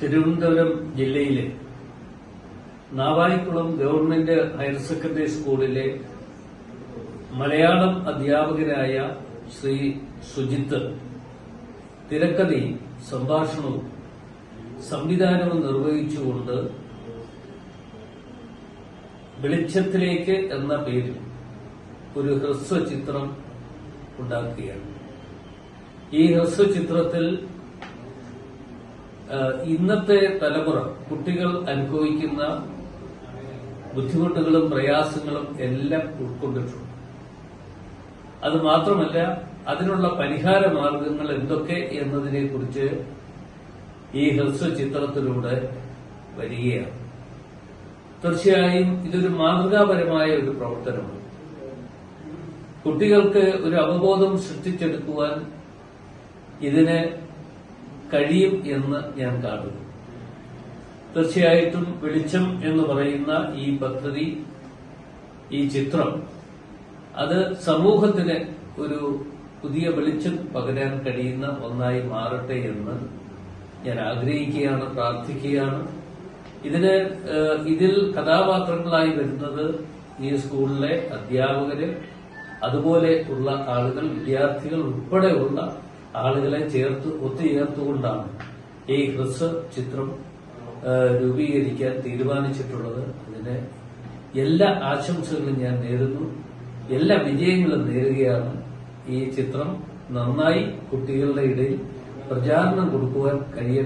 തിരുവനന്തപുരം ജില്ലയിലെ Navaikulam government higher secondary സ്കൂളിലെ മലയാളം അധ്യാപകനായ ശ്രീ സുജിത്ത് തിരക്കഥയും സംഭാഷണവും സംവിധാനവും നിർവഹിച്ചുകൊണ്ട് വെളിച്ചത്തിലേക്ക് എന്ന പേരിൽ ഒരു ഹ്രസ്വചിത്രം ഉണ്ടാക്കുകയാണ്. ഈ ഹ്രസ്വചിത്രത്തിൽ ഇന്നത്തെ തലമുറ കുട്ടികൾ അനുഭവിക്കുന്ന ബുദ്ധിമുട്ടുകളും പ്രയാസങ്ങളും എല്ലാം ഉൾക്കൊണ്ടിട്ടുണ്ട്. അത് മാത്രമല്ല, അതിനുള്ള പരിഹാര മാർഗങ്ങൾ എന്തൊക്കെ എന്നതിനെക്കുറിച്ച് ഈ ഹ്രസ്വചിത്രത്തിലൂടെ വരികയാണ്. തീർച്ചയായും ഇതൊരു മാതൃകാപരമായ ഒരു പ്രവർത്തനമാണ്. കുട്ടികൾക്ക് ഒരു അവബോധം സൃഷ്ടിച്ചെടുക്കുവാൻ ഇതിന് കഴിയും എന്ന് ഞാൻ കാണുന്നു. തീർച്ചയായിട്ടും വെളിച്ചം എന്ന് പറയുന്ന ഈ പദ്ധതി, ഈ ചിത്രം, അത് സമൂഹത്തിന് ഒരു പുതിയ വെളിച്ചം പകരാൻ കഴിയുന്ന ഒന്നായി മാറട്ടെ എന്ന് ഞാൻ ആഗ്രഹിക്കുകയാണ്, പ്രാർത്ഥിക്കുകയാണ്. ഇതിൽ കഥാപാത്രങ്ങളായി വരുന്നത് ഈ സ്കൂളിലെ അധ്യാപകര്, അതുപോലെ ഉള്ള ആളുകൾ, വിദ്യാർത്ഥികൾ ഉൾപ്പെടെയുള്ള ആളുകളെ ഒത്തുചേർത്തുകൊണ്ടാണ് ഈ ഹ്രസ്വ ചിത്രം രൂപീകരിക്കാൻ തീരുമാനിച്ചിട്ടുള്ളത്. അതിന് എല്ലാ ആശംസകളും ഞാൻ നേരുന്നു, എല്ലാ വിജയങ്ങളും നേരുകയാണ്. ഈ ചിത്രം നന്നായി കുട്ടികളുടെ ഇടയിൽ പ്രചാരണം കൊടുക്കുവാൻ കഴിയട്ടെ.